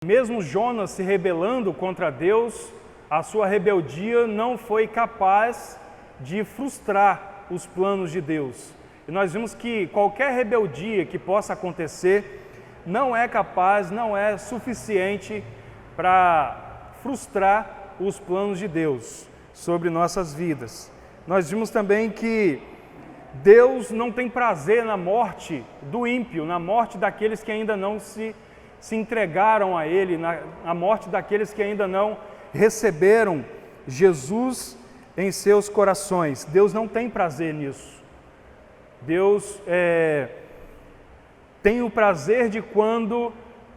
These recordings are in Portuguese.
Mesmo Jonas se rebelando contra Deus, a sua rebeldia não foi capaz de frustrar os planos de Deus. E nós vimos que qualquer rebeldia que possa acontecer não é capaz, não é suficiente para frustrar os planos de Deus sobre nossas vidas. Nós vimos também que Deus não tem prazer na morte do ímpio, na morte daqueles que ainda não se entregaram a Ele, na morte daqueles que ainda não receberam Jesus em seus corações. Deus não tem prazer nisso. Deus tem o prazer de quando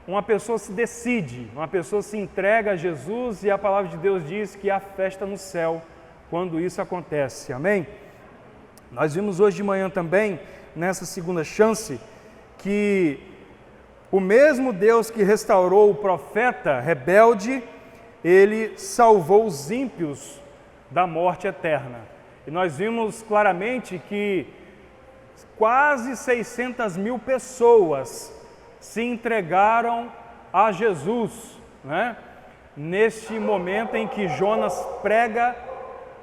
uma pessoa se decide, uma pessoa se entrega a Jesus, e a palavra de Deus diz que há festa no céu quando isso acontece. Amém? Nós vimos hoje de manhã também, nessa segunda chance, que o mesmo Deus que restaurou o profeta rebelde, Ele salvou os ímpios da morte eterna. E nós vimos claramente que quase 600 mil pessoas se entregaram a Jesus, né? Neste momento em que Jonas prega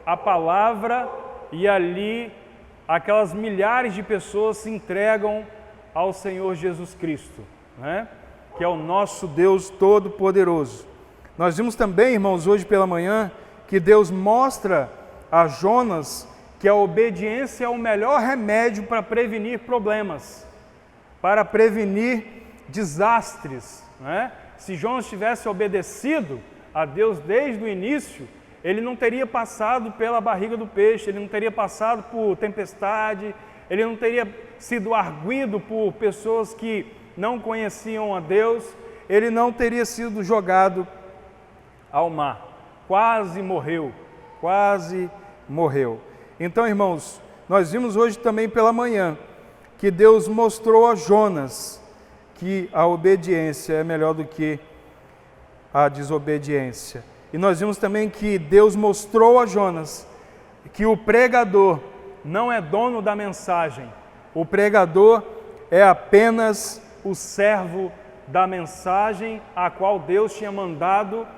a palavra, e ali aquelas milhares de pessoas se entregam ao Senhor Jesus Cristo, né? Que é o nosso Deus Todo-Poderoso. Nós vimos também, irmãos, hoje pela manhã, que Deus mostra a Jonas que a obediência é o melhor remédio para prevenir problemas, para prevenir desastres, né? Se Jonas tivesse obedecido a Deus desde o início, ele não teria passado pela barriga do peixe, ele não teria passado por tempestade, ele não teria sido arguido por pessoas que não conheciam a Deus, ele não teria sido jogado ao mar. Quase morreu, quase morreu. Então, irmãos, nós vimos hoje também pela manhã que Deus mostrou a Jonas que a obediência é melhor do que a desobediência. E nós vimos também que Deus mostrou a Jonas que o pregador não é dono da mensagem. O pregador é apenas o servo da mensagem a qual Deus tinha mandado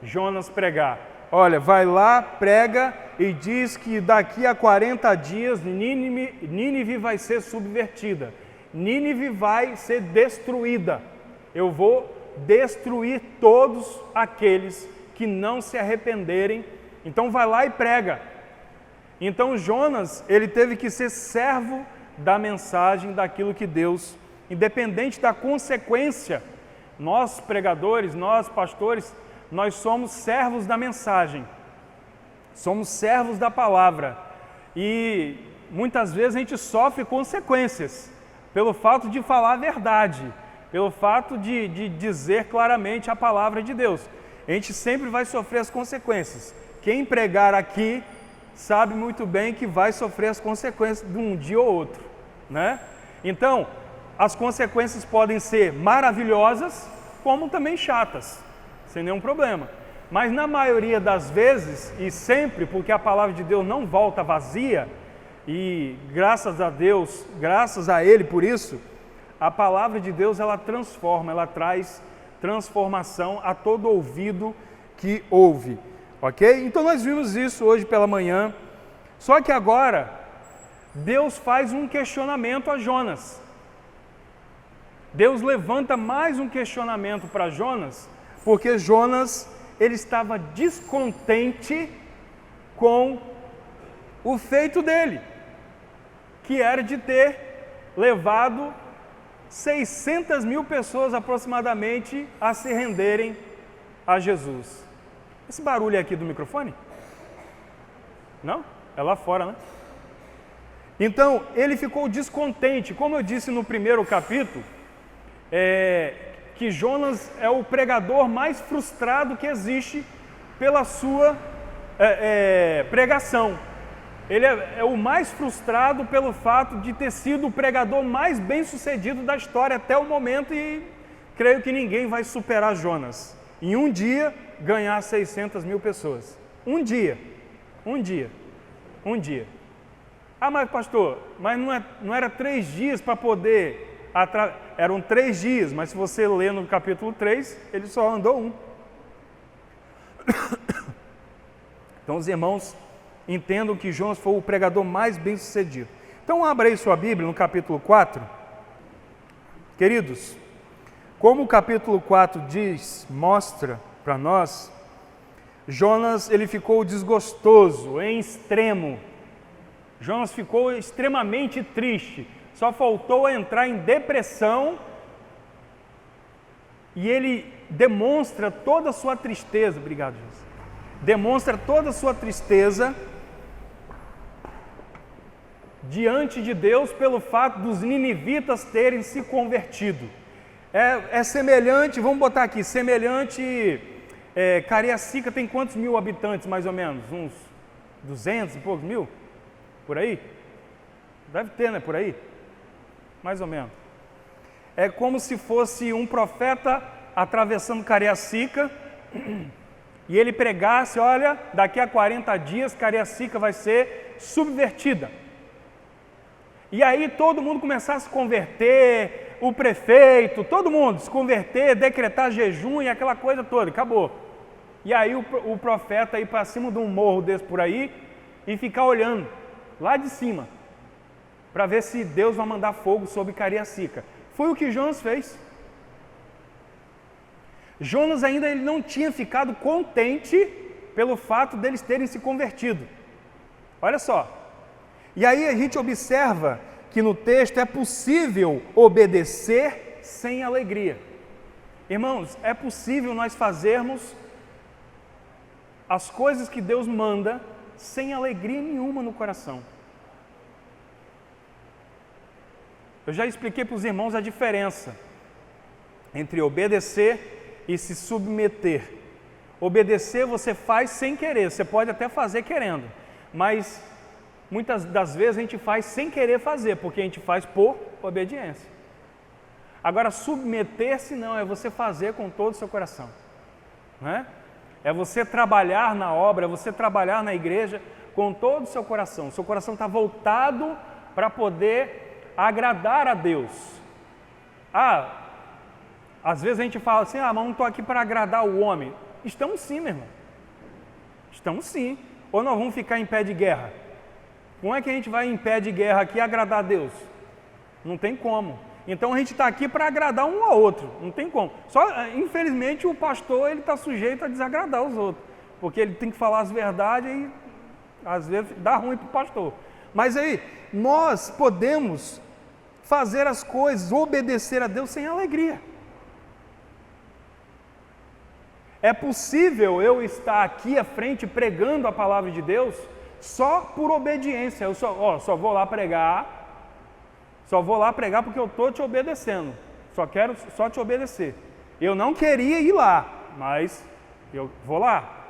Jonas pregar. Olha, vai lá, prega e diz que daqui a 40 dias Nínive vai ser subvertida. Nínive vai ser destruída. Eu vou destruir todos aqueles que não se arrependerem. Então vai lá e prega. Então Jonas, ele teve que ser servo da mensagem, daquilo que Deus, independente da consequência, nós pregadores, nós pastores, nós somos servos da mensagem, somos servos da palavra, e muitas vezes a gente sofre consequências pelo fato de falar a verdade, pelo fato de dizer claramente a palavra de Deus. A gente sempre vai sofrer as consequências. Quem pregar aqui sabe muito bem que vai sofrer as consequências de um dia ou outro, né? Então, as consequências podem ser maravilhosas, como também chatas, sem nenhum problema. Mas na maioria das vezes, e sempre, porque a palavra de Deus não volta vazia, e graças a Deus, graças a Ele por isso, a palavra de Deus ela transforma, ela traz transformação a todo ouvido que ouve, ok? Então nós vimos isso hoje pela manhã, só que agora Deus faz um questionamento a Jonas. Deus levanta mais um questionamento para Jonas, porque Jonas, ele estava descontente com o feito dele, que era de ter levado 600 mil pessoas aproximadamente a se renderem a Jesus. Esse barulho é aqui do microfone? Não? É lá fora, né? Então, ele ficou descontente. Como eu disse no primeiro capítulo, que Jonas é o pregador mais frustrado que existe pela sua pregação. Ele é o mais frustrado pelo fato de ter sido o pregador mais bem sucedido da história até o momento, e creio que ninguém vai superar Jonas. Em um dia, ganhar 600 mil pessoas. Um dia. Ah, mas pastor, mas não era 3 dias para poder eram 3 dias, mas se você ler no capítulo 3, ele só andou 1. Então os irmãos entendam que Jonas foi o pregador mais bem sucedido. Então abra aí sua Bíblia no capítulo 4. Queridos, como o capítulo 4 mostra para nós, Jonas ele ficou desgostoso, em extremo. Jonas ficou extremamente triste, só faltou entrar em depressão e ele demonstra toda a sua tristeza, obrigado Jesus, demonstra toda a sua tristeza diante de Deus pelo fato dos ninivitas terem se convertido. É semelhante, vamos botar aqui, semelhante, Cariacica tem quantos mil habitantes mais ou menos? Uns 200 e poucos mil? Por aí? Deve ter, né? Por aí? Mais ou menos. É como se fosse um profeta atravessando Cariacica e ele pregasse, olha, daqui a 40 dias Cariacica vai ser subvertida. E aí todo mundo começar a se converter, o prefeito, todo mundo se converter, decretar jejum e aquela coisa toda, acabou. E aí o profeta ir para cima de um morro desse por aí e ficar olhando lá de cima para ver se Deus vai mandar fogo sobre Cariacica. Foi o que Jonas fez. Jonas ainda ele não tinha ficado contente pelo fato deles terem se convertido. Olha só. E aí a gente observa que no texto é possível obedecer sem alegria. Irmãos, é possível nós fazermos as coisas que Deus manda sem alegria nenhuma no coração. Eu já expliquei para os irmãos a diferença entre obedecer e se submeter. Obedecer você faz sem querer, você pode até fazer querendo, mas muitas das vezes a gente faz sem querer fazer, porque a gente faz por obediência. Agora, submeter-se não, é você fazer com todo o seu coração, não é? É você trabalhar na obra, é você trabalhar na igreja com todo o seu coração. O seu coração está voltado para poder agradar a Deus. Às vezes a gente fala assim, mas não estou aqui para agradar o homem. Estamos sim, meu irmão. Estamos sim. Ou nós vamos ficar em pé de guerra? Como é que a gente vai em pé de guerra aqui agradar a Deus? Não tem como. Então a gente está aqui para agradar um ao outro, não tem como. Só, infelizmente, o pastor ele está sujeito a desagradar os outros, porque ele tem que falar as verdades e às vezes dá ruim para o pastor. Mas aí, nós podemos fazer as coisas, obedecer a Deus sem alegria. É possível eu estar aqui à frente pregando a palavra de Deus só por obediência. Eu só vou lá pregar. Só vou lá pregar porque eu estou te obedecendo. Só quero só te obedecer. Eu não queria ir lá, mas eu vou lá.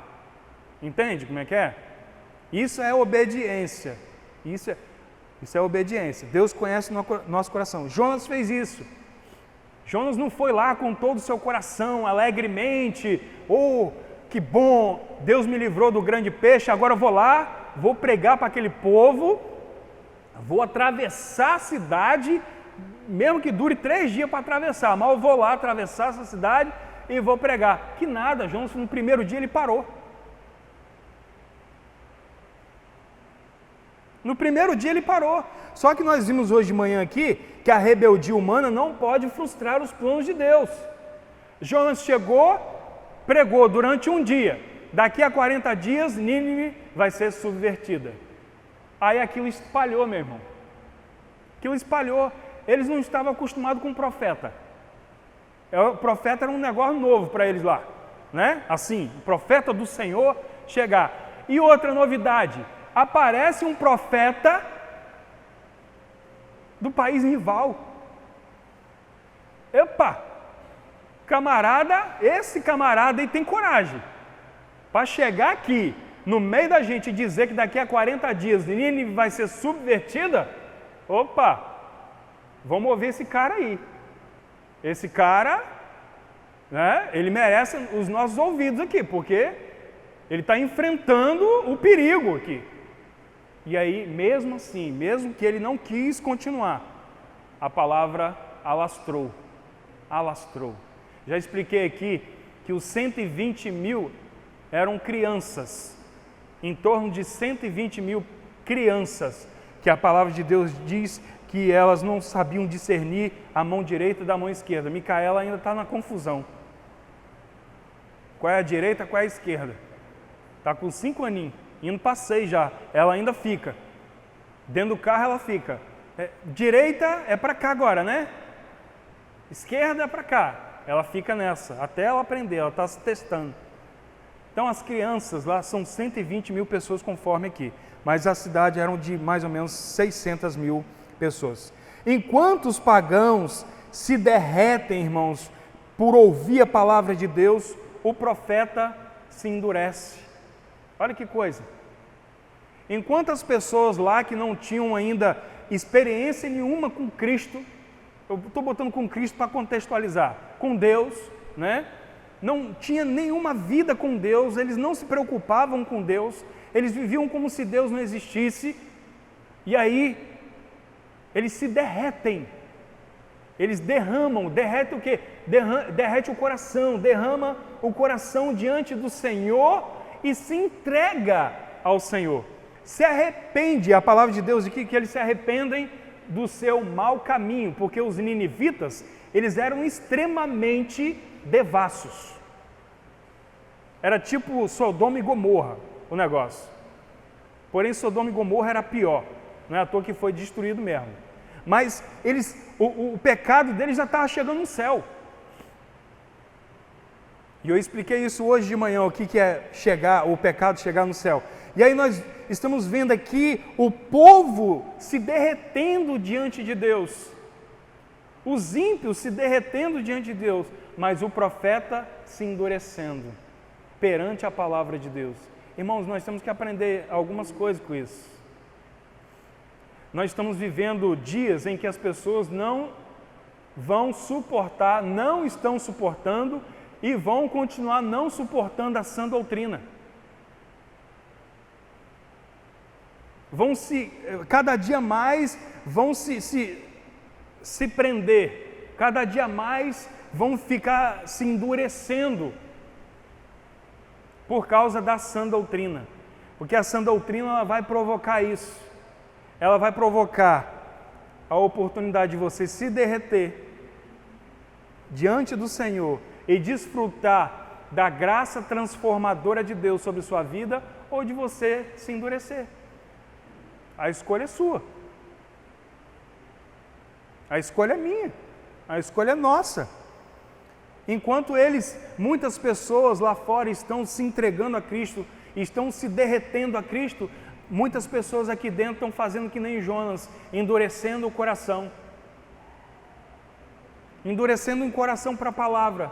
Entende como é que é? Isso é obediência. Isso é obediência. Deus conhece o nosso coração. Jonas fez isso. Jonas não foi lá com todo o seu coração, alegremente. Oh, que bom, Deus me livrou do grande peixe, agora eu vou lá, vou pregar para aquele povo. Vou atravessar a cidade, mesmo que dure 3 dias para atravessar, mas eu vou lá atravessar essa cidade e vou pregar. Que nada, Jonas no primeiro dia ele parou. No primeiro dia ele parou. Só que nós vimos hoje de manhã aqui que a rebeldia humana não pode frustrar os planos de Deus. Jonas chegou, pregou durante um dia. Daqui a 40 dias, Nínive vai ser subvertida. Aí aquilo espalhou, meu irmão. Aquilo espalhou. Eles não estavam acostumados com o profeta. O profeta era um negócio novo para eles lá, né? Assim, o profeta do Senhor chegar. E outra novidade, aparece um profeta do país rival. Epa! Esse camarada aí tem coragem para chegar aqui no meio da gente dizer que daqui a 40 dias Nínive vai ser subvertida. Opa, vamos ouvir esse cara aí. Esse cara, né, ele merece os nossos ouvidos aqui, porque ele está enfrentando o perigo aqui. E aí, mesmo assim, mesmo que ele não quis continuar, a palavra alastrou. Alastrou. Já expliquei aqui que os 120 mil eram crianças, em torno de 120 mil crianças, que a palavra de Deus diz que elas não sabiam discernir a mão direita da mão esquerda. Micaela ainda está na confusão. Qual é a direita, qual é a esquerda? Está com 5 aninhos, indo para 6 já, ela ainda fica. Dentro do carro ela fica. Direita é para cá agora, né? Esquerda é para cá. Ela fica nessa, até ela aprender, ela está se testando. Então as crianças lá são 120 mil pessoas conforme aqui, mas a cidade eram de mais ou menos 600 mil pessoas. Enquanto os pagãos se derretem, irmãos, por ouvir a palavra de Deus, o profeta se endurece. Olha que coisa. Enquanto as pessoas lá que não tinham ainda experiência nenhuma com Cristo, eu estou botando com Cristo para contextualizar, com Deus, né? Não tinha nenhuma vida com Deus, eles não se preocupavam com Deus, eles viviam como se Deus não existisse, e aí eles se derretem, eles derramam, derrete o quê? Derrete o coração, derrama o coração diante do Senhor e se entrega ao Senhor. Se arrepende, a palavra de Deus diz que eles se arrependem do seu mau caminho, porque os ninivitas, eles eram extremamente devassos. Era tipo Sodoma e Gomorra o negócio. Porém, Sodoma e Gomorra era pior. Não é à toa que foi destruído mesmo. Mas o pecado deles já estava chegando no céu. E eu expliquei isso hoje de manhã, o que é o pecado chegar no céu. E aí nós estamos vendo aqui o povo se derretendo diante de Deus. Os ímpios se derretendo diante de Deus, mas o profeta se endurecendo perante a palavra de Deus. Irmãos, nós temos que aprender algumas coisas com isso. Nós estamos vivendo dias em que as pessoas não vão suportar, não estão suportando e vão continuar não suportando a sã doutrina. Cada dia mais vão se prender, cada dia mais vão ficar se endurecendo por causa da sã doutrina, porque a sã doutrina ela vai provocar isso, ela vai provocar a oportunidade de você se derreter diante do Senhor e desfrutar da graça transformadora de Deus sobre sua vida, ou de você se endurecer. A escolha é sua. A escolha é minha. A escolha é nossa. Enquanto muitas pessoas lá fora estão se entregando a Cristo, estão se derretendo a Cristo, muitas pessoas aqui dentro estão fazendo que nem Jonas, endurecendo o coração. Endurecendo o coração para a palavra.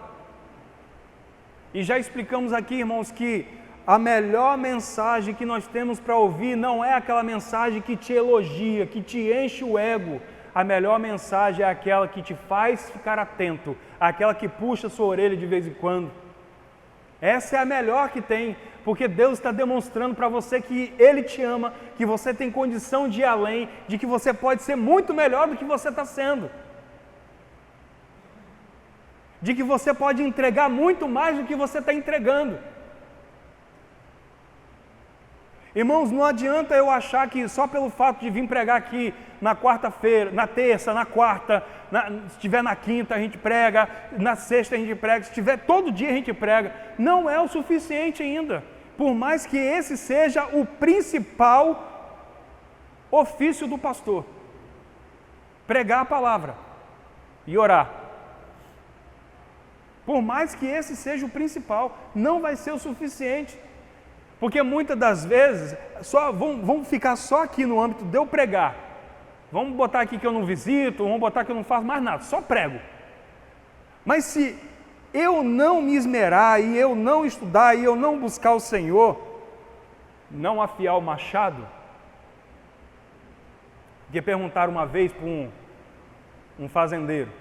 E já explicamos aqui, irmãos, que a melhor mensagem que nós temos para ouvir não é aquela mensagem que te elogia, que te enche o ego. A melhor mensagem é aquela que te faz ficar atento, aquela que puxa a sua orelha de vez em quando. Essa é a melhor que tem, porque Deus está demonstrando para você que Ele te ama, que você tem condição de ir além, de que você pode ser muito melhor do que você está sendo. De que você pode entregar muito mais do que você está entregando. Irmãos, não adianta eu achar que só pelo fato de vir pregar aqui na quarta-feira, na terça, na quarta, se estiver na quinta a gente prega, na sexta a gente prega, se estiver todo dia a gente prega, não é o suficiente ainda. Por mais que esse seja o principal ofício do pastor, pregar a palavra e orar. Por mais que esse seja o principal, não vai ser o suficiente. Porque muitas das vezes, vamos ficar só aqui no âmbito de eu pregar. Vamos botar aqui que eu não visito, vamos botar que eu não faço mais nada, só prego. Mas se eu não me esmerar, e eu não estudar, e eu não buscar o Senhor, não afiar o machado, porque perguntaram uma vez para um fazendeiro,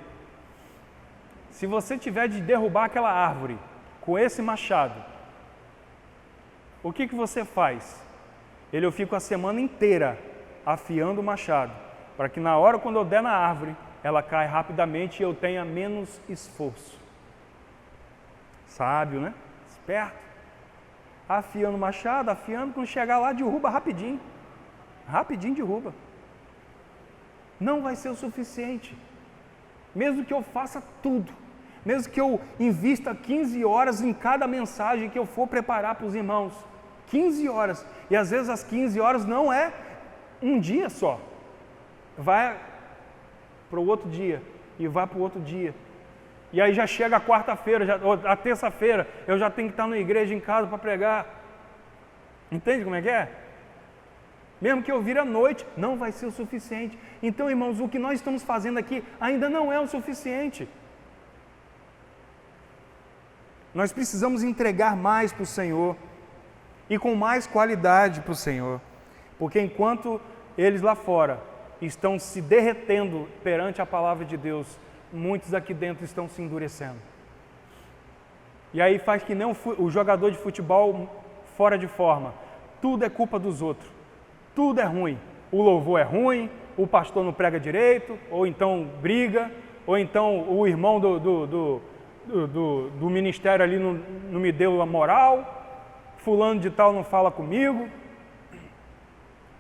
se você tiver de derrubar aquela árvore com esse machado, o que você faz? Eu fico a semana inteira afiando o machado, para que na hora quando eu der na árvore, ela cai rapidamente e eu tenha menos esforço. Sábio, né? Esperto. Afiando o machado, afiando, quando chegar lá, derruba rapidinho. Rapidinho derruba. Não vai ser o suficiente. Mesmo que eu faça tudo, mesmo que eu invista 15 horas em cada mensagem que eu for preparar para os irmãos, 15 horas, e às vezes as 15 horas não é um dia só, vai para o outro dia, e vai para o outro dia, e aí já chega a quarta-feira, ou a terça-feira, eu já tenho que estar na igreja em casa para pregar, entende como é que é? Mesmo que eu vire à noite, não vai ser o suficiente. Então, irmãos, o que nós estamos fazendo aqui ainda não é o suficiente. Nós precisamos entregar mais para o Senhor e com mais qualidade para o Senhor. Porque enquanto eles lá fora estão se derretendo perante a palavra de Deus, muitos aqui dentro estão se endurecendo. E aí faz que nem o jogador de futebol fora de forma. Tudo é culpa dos outros. Tudo é ruim. O louvor é ruim, o pastor não prega direito, ou então briga, ou então o irmão do ministério ali não me deu a moral, fulano de tal não fala comigo.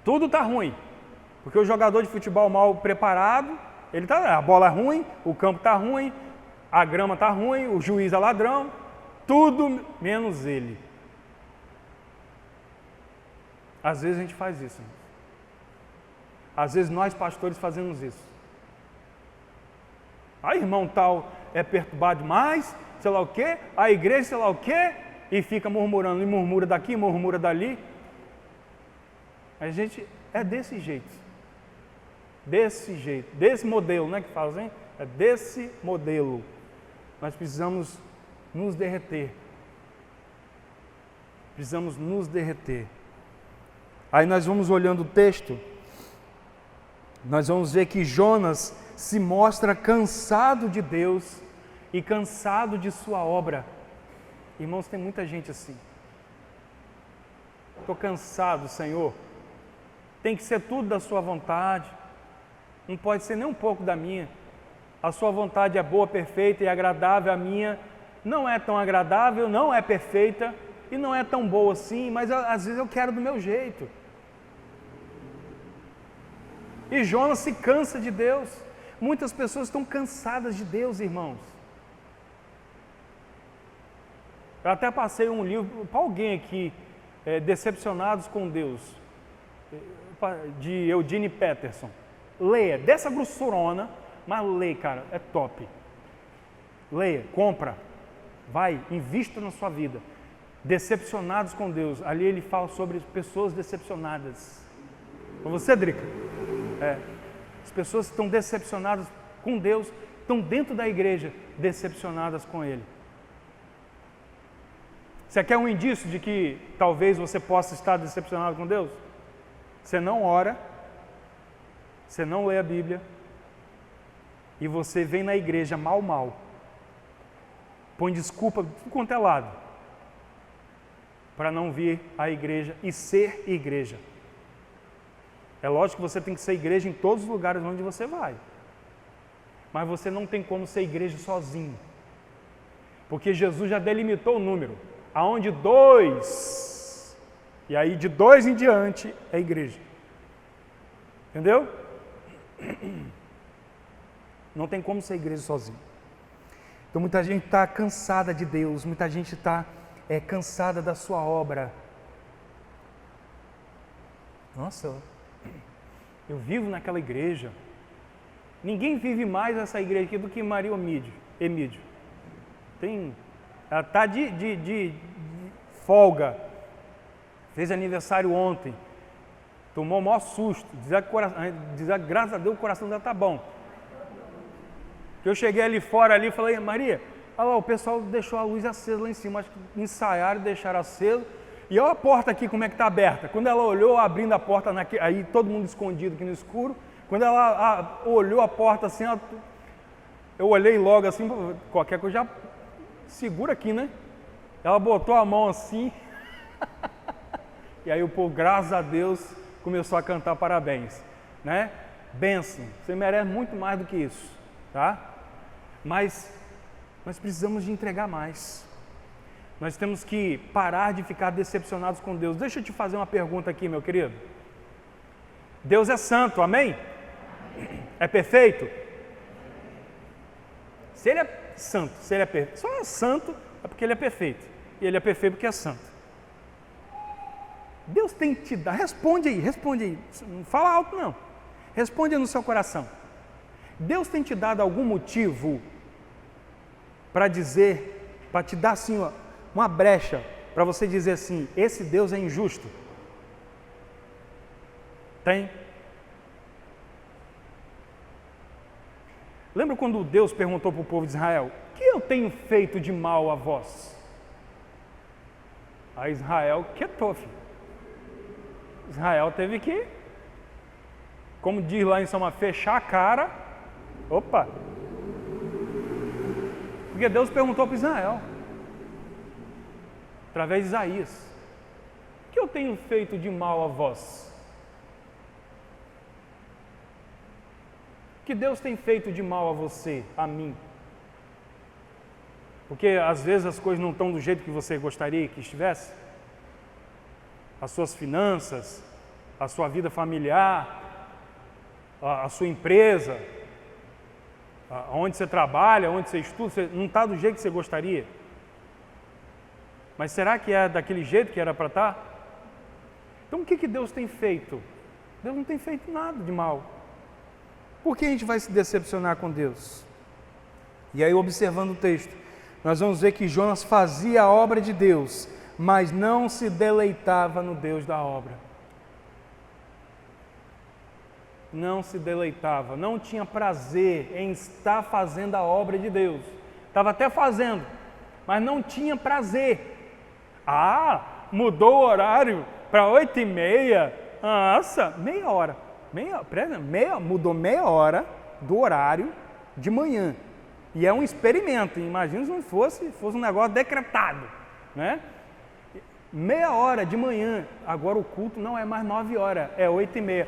Tudo está ruim, porque o jogador de futebol mal preparado, a bola é ruim, o campo está ruim, a grama está ruim, o juiz é ladrão, tudo menos ele. Às vezes a gente faz isso. Às vezes nós pastores fazemos isso. Aí irmão tal é perturbado demais, sei lá o quê, a igreja sei lá o quê, e fica murmurando, e murmura daqui, murmura dali. A gente é desse jeito. Desse modelo, né, que fazem? É desse modelo. Nós precisamos nos derreter. Precisamos nos derreter. Aí nós vamos olhando o texto, nós vamos ver que Jonas se mostra cansado de Deus e cansado de sua obra. Irmãos, tem muita gente assim. Estou cansado, Senhor. Tem que ser tudo da sua vontade. Não pode ser nem um pouco da minha. A sua vontade é boa, perfeita e agradável. A minha não é tão agradável, não é perfeita e não é tão boa assim, mas às vezes eu quero do meu jeito. E Jonas se cansa de Deus. Muitas pessoas estão cansadas de Deus, irmãos. Eu até passei um livro para alguém aqui, Decepcionados com Deus, de Eugene Peterson. Leia, dessa grossurona, mas leia, cara, é top. Leia, compra, vai, invista na sua vida. Decepcionados com Deus, ali ele fala sobre pessoas decepcionadas. Com você, Drica? As pessoas que estão decepcionadas com Deus, estão dentro da igreja, decepcionadas com Ele. Você quer um indício de que talvez você possa estar decepcionado com Deus? Você não ora, você não lê a Bíblia, e você vem na igreja mal, põe desculpa de tudo quanto é lado, para não vir à igreja e ser igreja. É lógico que você tem que ser igreja em todos os lugares onde você vai, mas você não tem como ser igreja sozinho, porque Jesus já delimitou o número, aonde 2, e aí de 2 em diante é igreja, entendeu? Não tem como ser igreja sozinho. Então muita gente está cansada de Deus, muita gente está cansada da sua obra. Nossa, eu vivo naquela igreja. Ninguém vive mais essa igreja aqui do que Maria Emídio. Ela está de folga. Fez aniversário ontem. Tomou o maior susto. Diz que graças a Deus o coração dela está bom. Eu cheguei ali fora e falei, Maria, olha lá, o pessoal deixou a luz acesa lá em cima. Acho que ensaiaram e deixaram acesa. E olha a porta aqui como é que está aberta. Quando ela olhou abrindo a porta, aí todo mundo escondido aqui no escuro. Quando ela olhou a porta assim, eu olhei logo assim, qualquer coisa já segura aqui, né? Ela botou a mão assim. E aí o povo, graças a Deus, começou a cantar parabéns, né? Bênção, você merece muito mais do que isso. tá? Mas nós precisamos de entregar mais. Nós temos que parar de ficar decepcionados com Deus. Deixa eu te fazer uma pergunta aqui, meu querido. Deus é santo, amém? É perfeito? Se Ele é santo, se Ele é perfeito, só é santo é porque Ele é perfeito. E Ele é perfeito porque é santo. Deus tem te dado, responde aí. Não fala alto não. Responde aí no seu coração. Deus tem te dado algum motivo para dizer, para te dar assim, ó, uma brecha, para você dizer assim, esse Deus é injusto? Tem? Lembra quando Deus perguntou para o povo de Israel, o que eu tenho feito de mal a vós? A Israel quietou, filho. Israel teve que, como diz lá em São Mateus, fechar a cara. Opa! Porque Deus perguntou para Israel, através de Isaías, o que eu tenho feito de mal a vós? O que Deus tem feito de mal a você, a mim? Porque às vezes as coisas não estão do jeito que você gostaria que estivesse. As suas finanças, a sua vida familiar, a sua empresa, onde você trabalha, onde você estuda, não está do jeito que você gostaria. Mas será que é daquele jeito que era para estar? Então o que Deus tem feito? Deus não tem feito nada de mal. Por que a gente vai se decepcionar com Deus? E aí, observando o texto, nós vamos ver que Jonas fazia a obra de Deus, mas não se deleitava no Deus da obra. Não se deleitava, não tinha prazer em estar fazendo a obra de Deus. Estava até fazendo, mas não tinha prazer. Mudou o horário para 8h30. Nossa, meia hora. Mudou meia hora do horário de manhã. E é um experimento. Imagina se não fosse um negócio decretado, né? Meia hora de manhã. Agora o culto não é mais 9 horas, é 8h30.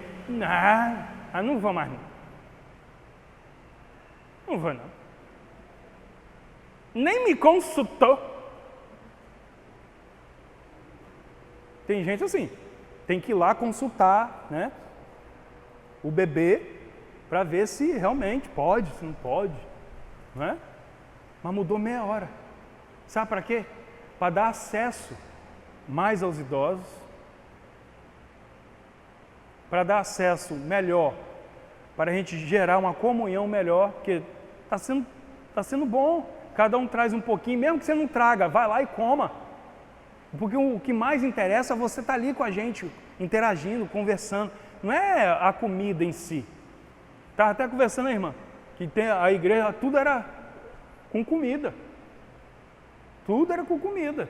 Não vou mais não. Não vou não. Nem me consultou. Tem gente assim, tem que ir lá consultar, né, o bebê para ver se realmente pode, se não pode, não é? Mas mudou meia hora. Sabe para quê? Para dar acesso mais aos idosos, para dar acesso melhor, para a gente gerar uma comunhão melhor, porque está sendo bom. Cada um traz um pouquinho, mesmo que você não traga, vai lá e coma. Porque o que mais interessa é você estar ali com a gente, interagindo, conversando. Não é a comida em si. Estava até conversando, irmã, que a igreja, tudo era com comida. Tudo era com comida.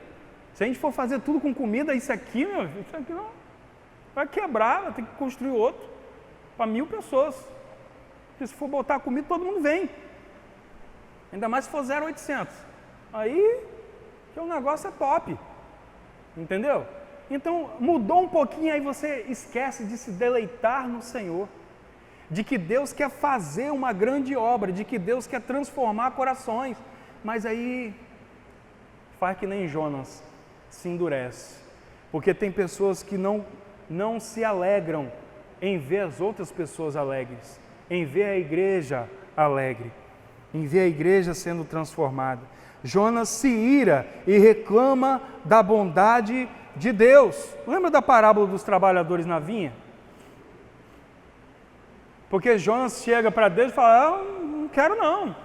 Se a gente for fazer tudo com comida, isso aqui não vai quebrar, vai ter que construir outro para 1000 pessoas. Porque se for botar comida, todo mundo vem. Ainda mais se for 0,800. Aí, que o negócio é top. Entendeu? Então, mudou um pouquinho, aí você esquece de se deleitar no Senhor. De que Deus quer fazer uma grande obra, de que Deus quer transformar corações. Mas aí, faz que nem Jonas, se endurece. Porque tem pessoas que não se alegram em ver as outras pessoas alegres, em ver a igreja alegre, em ver a igreja sendo transformada. Jonas se ira e reclama da bondade de Deus. Lembra da parábola dos trabalhadores na vinha? Porque Jonas chega para Deus e fala, eu não quero não,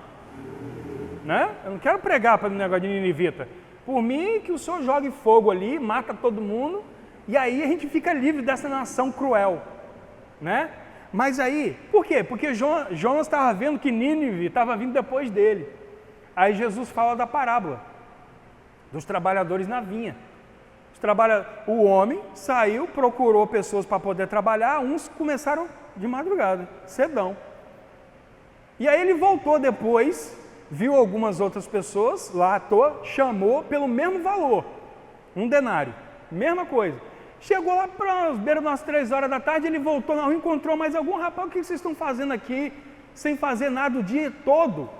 né? Eu não quero pregar para o negócio de ninivita. Por mim, que o Senhor jogue fogo ali, mata todo mundo, e aí a gente fica livre dessa nação cruel, né? Mas aí, por quê? Porque Jonas estava vendo que Nínive estava vindo depois dele. Aí Jesus fala da parábola dos trabalhadores na vinha. O homem saiu, procurou pessoas para poder trabalhar, uns começaram de madrugada, cedão. E aí ele voltou depois, viu algumas outras pessoas lá à toa, chamou pelo mesmo valor, 1 denário, mesma coisa. Chegou lá para as beiras das 3 horas da tarde, ele voltou na rua, encontrou mais algum rapaz, o que vocês estão fazendo aqui? sem fazer nada o dia todo.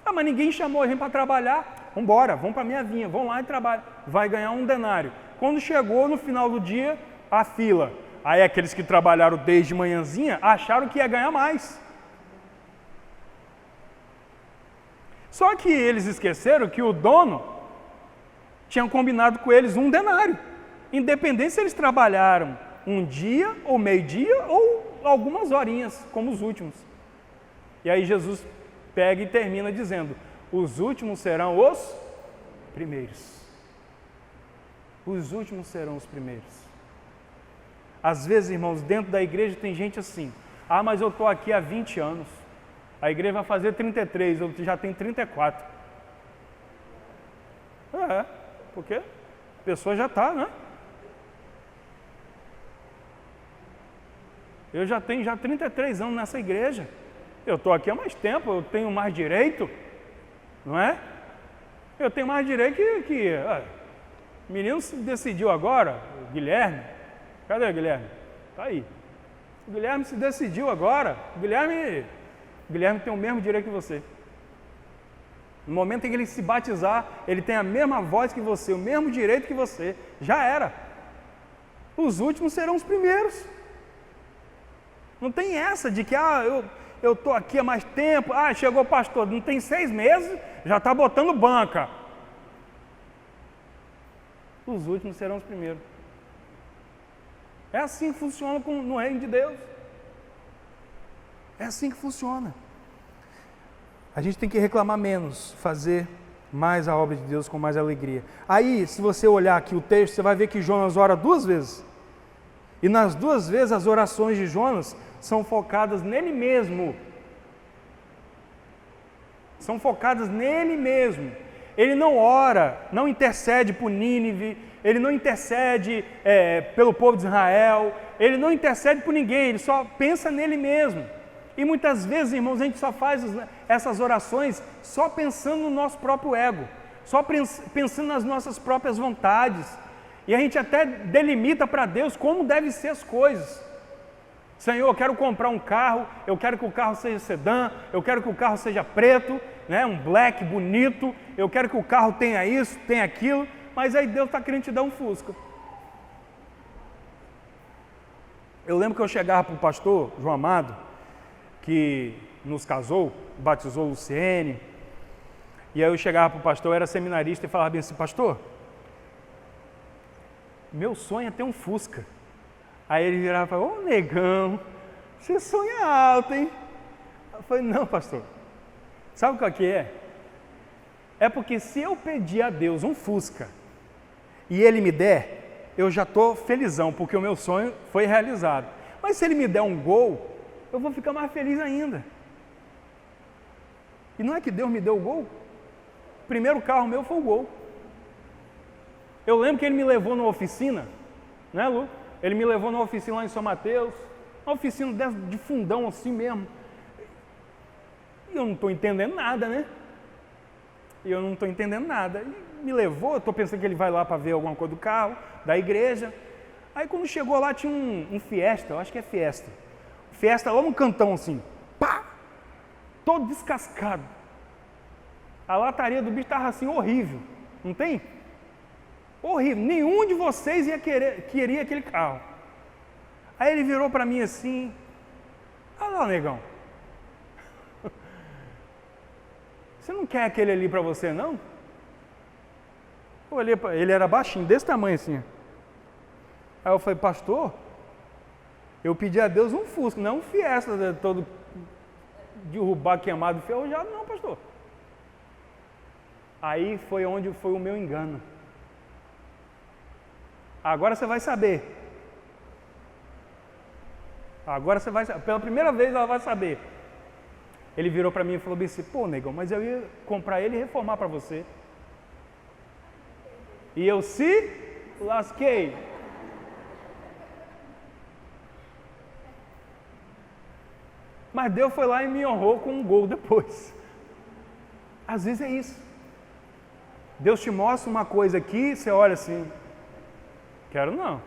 Ah, mas ninguém chamou a gente para trabalhar. Vamos embora, vamos para a minha vinha, vamos lá e trabalha. Vai ganhar 1 denário. Quando chegou no final do dia, a fila. Aí aqueles que trabalharam desde manhãzinha acharam que ia ganhar mais. Só que eles esqueceram que o dono tinha combinado com eles 1 denário. Independente se eles trabalharam um dia, ou meio-dia, ou algumas horinhas, como os últimos. E aí Jesus pega e termina dizendo: os últimos serão os primeiros. Os últimos serão os primeiros. Às vezes, irmãos, dentro da igreja tem gente assim: ah, mas eu estou aqui há 20 anos. A igreja vai fazer 33, eu já tenho 34. Porque a pessoa já está, né? Eu já tenho 33 anos nessa igreja. Eu estou aqui há mais tempo, eu tenho mais direito, não é? Eu tenho mais direito que o menino se decidiu agora, o Guilherme. Cadê o Guilherme? Está aí. O Guilherme se decidiu agora. O Guilherme tem o mesmo direito que você. No momento em que ele se batizar, ele tem a mesma voz que você, o mesmo direito que você. Já era. Os últimos serão os primeiros. Não tem essa de que eu estou aqui há mais tempo, chegou o pastor, não tem 6 meses, já está botando banca. Os últimos serão os primeiros. É assim que funciona no reino de Deus. É assim que funciona. A gente tem que reclamar menos, fazer mais a obra de Deus com mais alegria. Aí, se você olhar aqui o texto, você vai ver que Jonas ora 2 vezes. E nas 2 vezes as orações de Jonas são focadas nele mesmo. São focadas nele mesmo. Ele não ora, não intercede por Nínive, ele não intercede pelo povo de Israel, ele não intercede por ninguém, ele só pensa nele mesmo. E muitas vezes, irmãos, a gente só faz essas orações só pensando no nosso próprio ego, só pensando nas nossas próprias vontades. E a gente até delimita para Deus como devem ser as coisas. Senhor, eu quero comprar um carro, eu quero que o carro seja sedã, eu quero que o carro seja preto, né, um black bonito, eu quero que o carro tenha isso, tenha aquilo, mas aí Deus está querendo te dar um Fusca. Eu lembro que eu chegava para o pastor João Amado, que nos casou, batizou Luciene, e aí eu chegava para o pastor, eu era seminarista, e falava bem assim: pastor, meu sonho é ter um Fusca. Aí ele virava e falava: ô negão, você sonha alto, hein? Eu falei: não, pastor, sabe o que é? É porque se eu pedir a Deus um Fusca e Ele me der, eu já estou felizão, porque o meu sonho foi realizado. Mas se Ele me der um Gol, eu vou ficar mais feliz ainda. E não é que Deus me deu o Gol? O primeiro carro meu foi o Gol. Eu lembro que Ele me levou numa oficina, né, Lu? Ele me levou numa oficina lá em São Mateus, uma oficina de fundão assim mesmo. E eu não estou entendendo nada, né? E me levou, eu estou pensando que ele vai lá para ver alguma coisa do carro, da igreja. Aí quando chegou lá tinha um Fiesta, eu acho que é Fiesta. Fiesta lá no cantão assim, pá! Todo descascado. A lataria do bicho estava assim, horrível. Não tem? Horrível. Nenhum de vocês queria aquele carro. Aí ele virou para mim assim: olha lá, negão. Você não quer aquele ali para você, não? Eu olhei para ele, era baixinho, desse tamanho assim. Aí eu falei: pastor, eu pedi a Deus um Fusca, não um Fiesta todo derrubado, queimado, enferrujado, não, pastor. Aí foi onde foi o meu engano. Agora você vai saber. Agora você vai saber. Pela primeira vez ela vai saber. Ele virou para mim e falou assim: pô, negão, mas eu ia comprar ele e reformar para você. E eu se lasquei. Mas Deus foi lá e me honrou com um Gol depois. Às vezes é isso. Deus te mostra uma coisa aqui, você olha assim: quero não.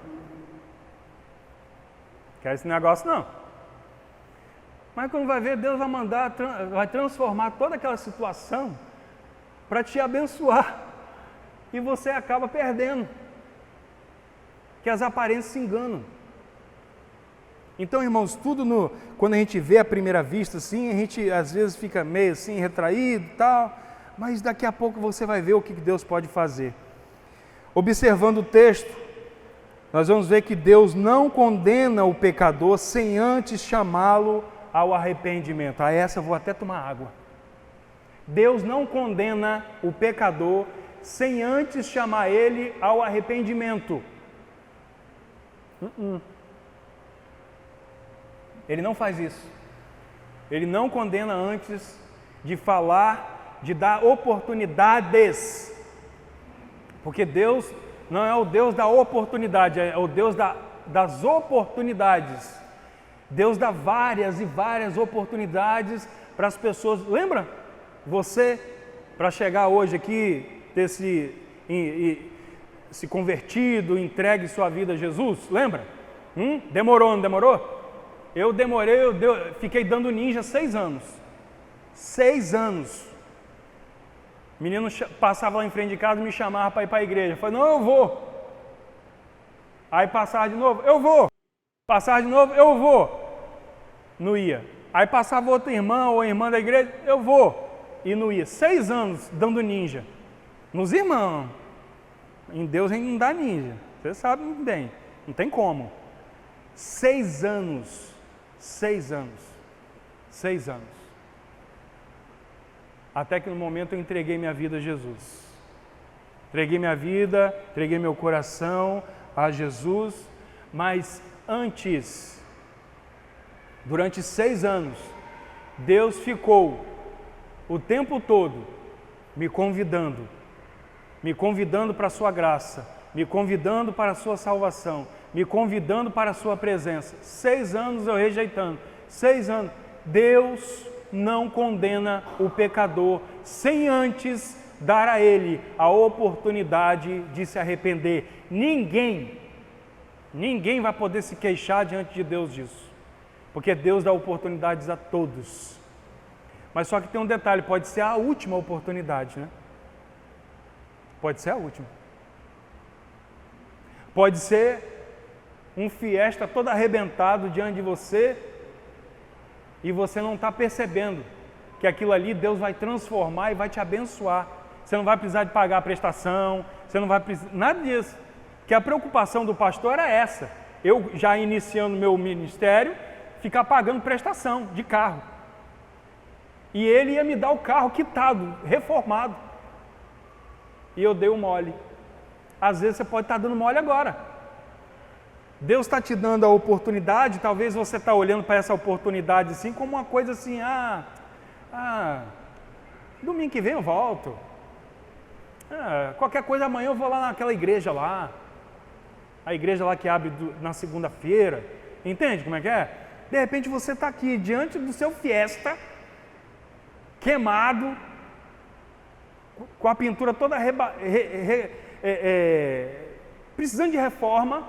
Quero esse negócio não. Mas quando vai ver, Deus vai mandar, vai transformar toda aquela situação para te abençoar. E você acaba perdendo. Que as aparências se enganam. Então, irmãos, quando a gente vê à primeira vista, assim, a gente às vezes fica meio assim, retraído e tal, mas daqui a pouco você vai ver o que Deus pode fazer. Observando o texto, nós vamos ver que Deus não condena o pecador sem antes chamá-lo ao arrependimento. A essa eu vou até tomar água. Deus não condena o pecador sem antes chamar ele ao arrependimento. Ele não faz isso. Ele não condena antes de falar, de dar oportunidades. Porque Deus não é o Deus da oportunidade, é o Deus das oportunidades. Deus dá várias e várias oportunidades para as pessoas. Lembra? Você, para chegar hoje aqui, ter se convertido, entregue sua vida a Jesus, lembra? Demorou, não demorou? Eu demorei, fiquei dando ninja 6 anos. 6 anos. O menino passava lá em frente de casa e me chamava para ir para a igreja. Eu falei, não, eu vou. Aí passava de novo, eu vou. Passava de novo, eu vou. Não ia. Aí passava outro irmão ou irmã da igreja, eu vou. E não ia. 6 anos dando ninja. Nos irmãos. Em Deus a gente não dá ninja. Você sabe bem. Não tem como. 6 anos. 6 anos. 6 anos. Até que no momento eu entreguei minha vida a Jesus. Entreguei minha vida, entreguei meu coração a Jesus. Mas antes, durante 6 anos, Deus ficou o tempo todo me convidando para a sua graça, me convidando para a sua salvação, me convidando para a sua presença. 6 anos eu rejeitando, 6 anos. Deus não condena o pecador sem antes dar a ele a oportunidade de se arrepender. Ninguém vai poder se queixar diante de Deus disso, porque Deus dá oportunidades a todos. Mas só que tem um detalhe, pode ser a última oportunidade, né? Pode ser a última. Pode ser um fiesta todo arrebentado diante de você e você não está percebendo que aquilo ali Deus vai transformar e vai te abençoar. Você não vai precisar de pagar a prestação, você não vai precisar, nada disso. Que a preocupação do pastor era essa. Eu já iniciando meu ministério, ficar pagando prestação de carro. E ele ia me dar o carro quitado, reformado. E eu dei o mole. Às vezes você pode estar dando mole agora. Deus está te dando a oportunidade, talvez você está olhando para essa oportunidade assim como uma coisa assim, domingo que vem eu volto. Qualquer coisa amanhã eu vou lá naquela igreja lá. A igreja lá que abre na segunda-feira. Entende como é que é? De repente você está aqui diante do seu fiesta, queimado, com a pintura toda precisando de reforma,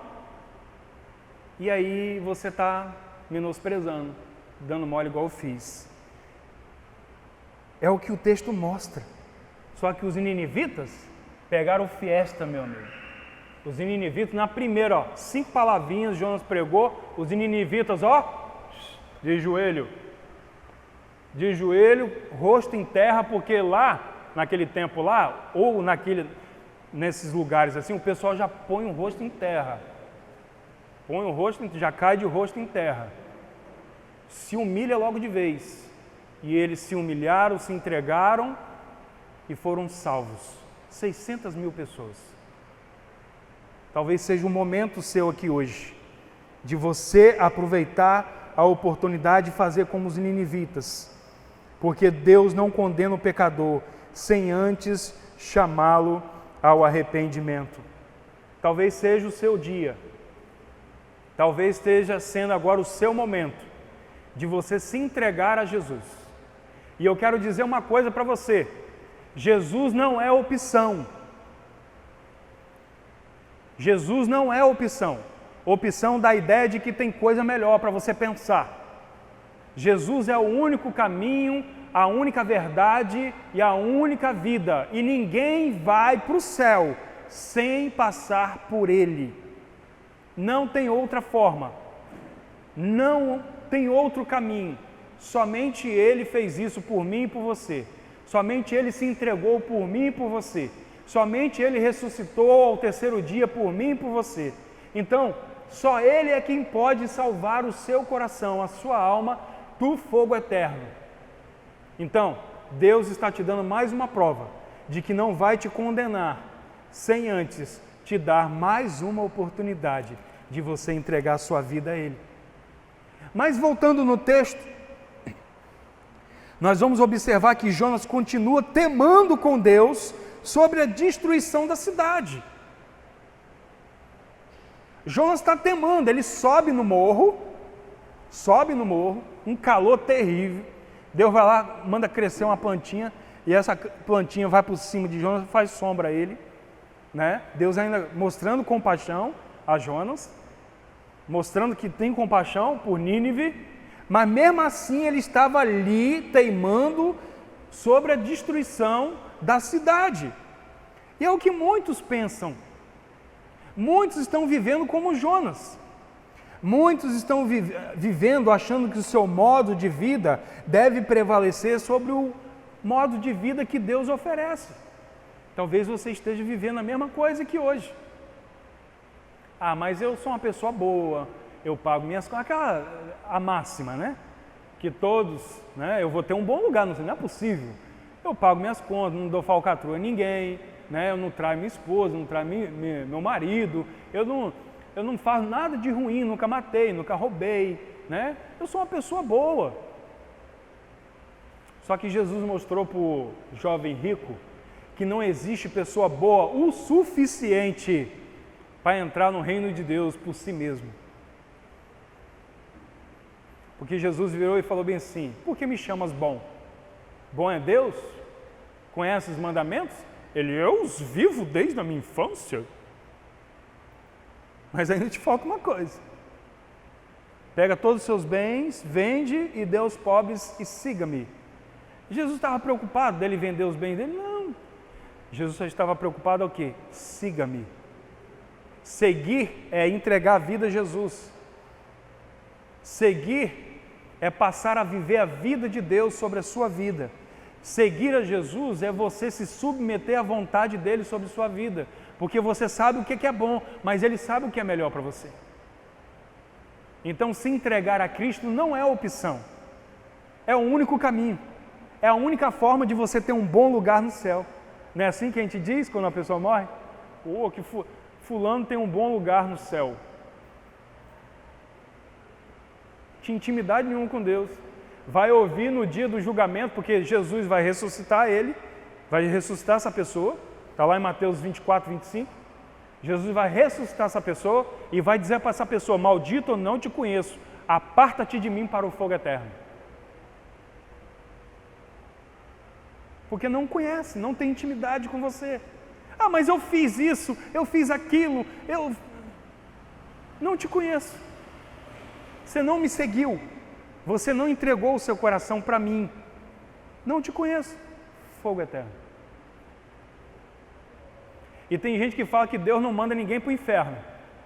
e aí você está menosprezando, dando mole igual eu fiz. É o que o texto mostra. Só que os ninivitas pegaram fiesta, meu amigo. Os ninivitas, na primeira, 5 palavrinhas Jonas pregou, os ninivitas, de joelho, rosto em terra, porque lá, naquele tempo lá, ou nesses lugares assim, o pessoal já põe o rosto em terra. Já cai de rosto em terra. Se humilha logo de vez. E eles se humilharam, se entregaram e foram salvos. 600 mil pessoas. Talvez seja um momento seu aqui hoje, de você aproveitar a oportunidade de fazer como os ninivitas. Porque Deus não condena o pecador sem antes chamá-lo ao arrependimento. Talvez seja o seu dia. Talvez esteja sendo agora o seu momento de você se entregar a Jesus. E eu quero dizer uma coisa para você. Jesus não é opção. Jesus não é opção. Opção da ideia de que tem coisa melhor para você pensar. Jesus é o único caminho, a única verdade e a única vida. E ninguém vai para o céu sem passar por Ele. Não tem outra forma. Não tem outro caminho. Somente Ele fez isso por mim e por você. Somente Ele se entregou por mim e por você. Somente Ele ressuscitou ao terceiro dia por mim e por você. Então, só Ele é quem pode salvar o seu coração, a sua alma, do fogo eterno. Então, Deus está te dando mais uma prova de que não vai te condenar sem antes te dar mais uma oportunidade de você entregar a sua vida a Ele. Mas voltando no texto, nós vamos observar que Jonas continua temando com Deus sobre a destruição da cidade. Jonas está temando, ele sobe no morro, um calor terrível. Deus vai lá, manda crescer uma plantinha, e essa plantinha vai por cima de Jonas e faz sombra a ele. Né? Deus ainda mostrando compaixão a Jonas, mostrando que tem compaixão por Nínive, mas mesmo assim ele estava ali teimando sobre a destruição da cidade. E é o que muitos pensam. Muitos estão vivendo como Jonas. Muitos estão vivendo achando que o seu modo de vida deve prevalecer sobre o modo de vida que Deus oferece. Talvez você esteja vivendo a mesma coisa que hoje. Ah, mas eu sou uma pessoa boa, eu pago minhas contas, a máxima, né? Que todos, né? Eu vou ter um bom lugar, não é possível. Eu pago minhas contas, não dou falcatrua a ninguém, né? Eu não traio minha esposa, não traio meu marido, eu não faço nada de ruim, nunca matei, nunca roubei, né? Eu sou uma pessoa boa. Só que Jesus mostrou para o jovem rico que não existe pessoa boa o suficiente para entrar no reino de Deus por si mesmo. Porque Jesus virou e falou bem assim: por que me chamas bom? Bom é Deus? Conhece os mandamentos? Eu os vivo desde a minha infância. Mas ainda te falta uma coisa. Pega todos os seus bens, vende e dê aos pobres e siga-me. Jesus estava preocupado dele vender os bens dele? Não. Jesus só estava preocupado ao quê? Siga-me. Seguir é entregar a vida a Jesus. Seguir é passar a viver a vida de Deus sobre a sua vida. Seguir a Jesus é você se submeter à vontade dele sobre a sua vida. Porque você sabe o que é bom, mas ele sabe o que é melhor para você. Então, se entregar a Cristo não é opção. É o único caminho. É a única forma de você ter um bom lugar no céu. Não é assim que a gente diz quando a pessoa morre? Que fulano tem um bom lugar no céu. Não tinha intimidade nenhuma com Deus. Vai ouvir no dia do julgamento, porque Jesus vai ressuscitar ele, vai ressuscitar essa pessoa. Está lá em Mateus 24, 25. Jesus vai ressuscitar essa pessoa e vai dizer para essa pessoa: maldito, eu não te conheço, aparta-te de mim para o fogo eterno. Porque não conhece, não tem intimidade com você. Ah, mas eu fiz isso, eu fiz aquilo, eu não te conheço. Você não me seguiu, você não entregou o seu coração para mim. Não te conheço. Fogo eterno. E tem gente que fala que Deus não manda ninguém para o inferno.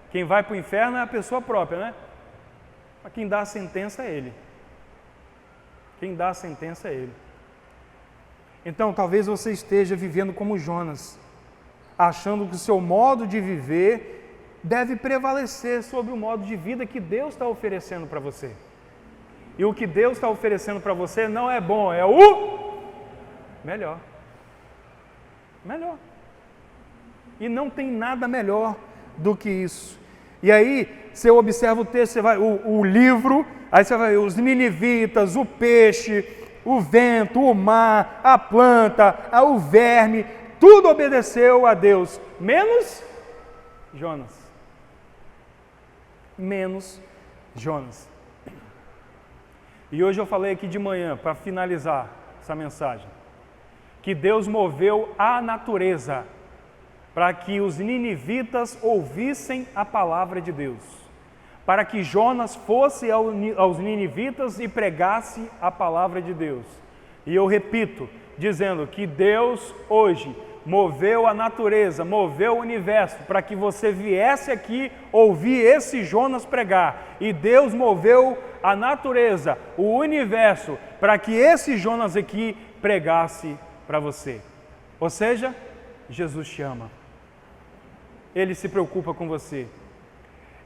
Quem vai para o inferno é a pessoa própria, né? Mas quem dá a sentença é Ele. Quem dá a sentença é Ele. Então, talvez você esteja vivendo como Jonas, achando que o seu modo de viver deve prevalecer sobre o modo de vida que Deus está oferecendo para você. E o que Deus está oferecendo para você não é bom, é o melhor. Melhor. E não tem nada melhor do que isso. E aí, você observa o texto, você vai, o livro, aí você vai ver os ninivitas, o peixe, o vento, o mar, a planta, o verme, tudo obedeceu a Deus, menos Jonas. Menos Jonas. E hoje eu falei aqui de manhã, para finalizar essa mensagem, que Deus moveu a natureza para que os ninivitas ouvissem a palavra de Deus, para que Jonas fosse aos ninivitas e pregasse a palavra de Deus. E eu repito, dizendo que Deus hoje moveu a natureza, moveu o universo para que você viesse aqui ouvir esse Jonas pregar. E Deus moveu a natureza, o universo, para que esse Jonas aqui pregasse para você. Ou seja, Jesus te ama. Ele se preocupa com você.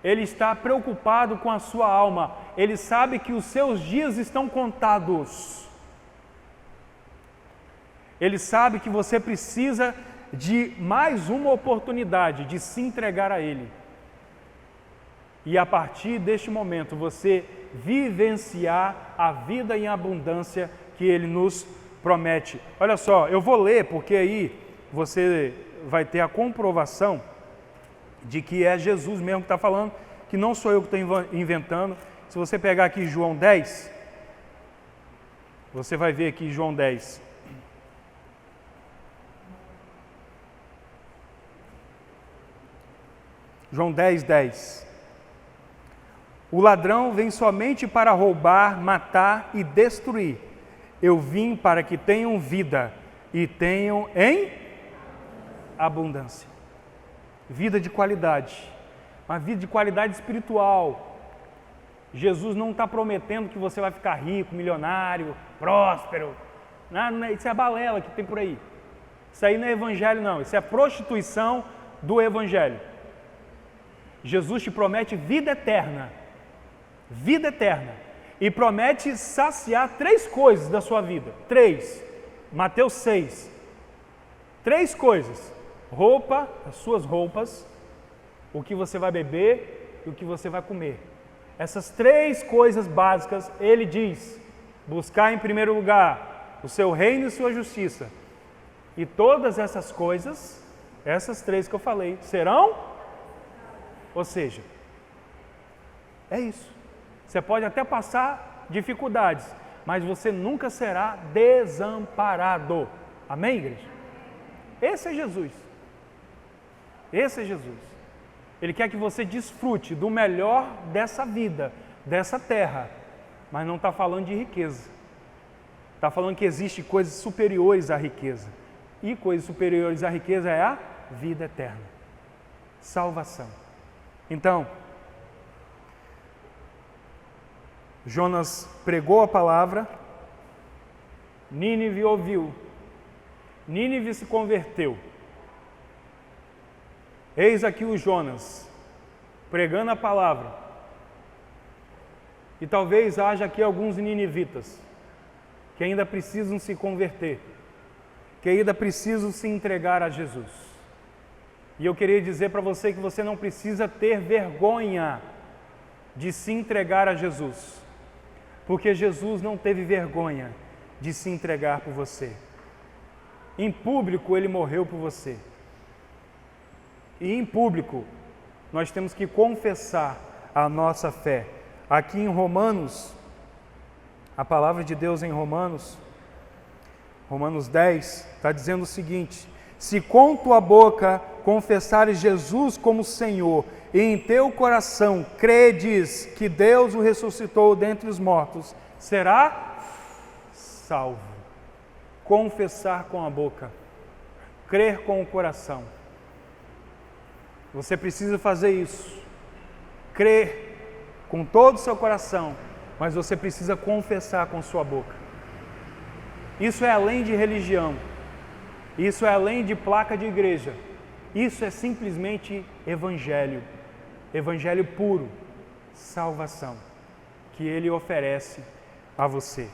Ele está preocupado com a sua alma. Ele sabe que os seus dias estão contados. Ele sabe que você precisa de mais uma oportunidade de se entregar a Ele. E a partir deste momento você vivenciar a vida em abundância que Ele nos promete. Olha só, eu vou ler porque aí você vai ter a comprovação de que é Jesus mesmo que está falando, que não sou eu que estou inventando. Se você pegar aqui João 10, você vai ver aqui João 10. João 10, 10. O ladrão vem somente para roubar, matar e destruir. Eu vim para que tenham vida e tenham em abundância. Vida de qualidade, uma vida de qualidade espiritual. Jesus não está prometendo que você vai ficar rico, milionário, próspero. Não, isso é balela que tem por aí. Isso aí não é evangelho não, isso é prostituição do evangelho. Jesus te promete vida eterna, e promete saciar 3 coisas da sua vida, 3, Mateus 6, 3 coisas, roupa, as suas roupas, o que você vai beber e o que você vai comer. Essas 3 coisas básicas, ele diz, buscar em primeiro lugar o seu reino e sua justiça, e todas essas coisas, essas 3 que eu falei, serão. Ou seja, é isso. Você pode até passar dificuldades, mas você nunca será desamparado. Amém, igreja? Esse é Jesus. Esse é Jesus. Ele quer que você desfrute do melhor dessa vida, dessa terra, mas não está falando de riqueza. Está falando que existem coisas superiores à riqueza. E coisas superiores à riqueza é a vida eterna. Salvação. Então, Jonas pregou a palavra, Nínive ouviu, Nínive se converteu. Eis aqui o Jonas, pregando a palavra. E talvez haja aqui alguns ninivitas, que ainda precisam se converter, que ainda precisam se entregar a Jesus. E eu queria dizer para você que você não precisa ter vergonha de se entregar a Jesus, porque Jesus não teve vergonha de se entregar por você. Em público Ele morreu por você. E em público nós temos que confessar a nossa fé. Aqui em Romanos, a palavra de Deus em Romanos 10, está dizendo o seguinte: se com tua boca confessares Jesus como Senhor, e em teu coração credes que Deus o ressuscitou dentre os mortos, será salvo. Confessar com a boca, crer com o coração. Você precisa fazer isso. Crer com todo o seu coração, mas você precisa confessar com sua boca. Isso é além de religião. Isso é além de placa de igreja. Isso é simplesmente evangelho. Evangelho puro, salvação, que Ele oferece a você.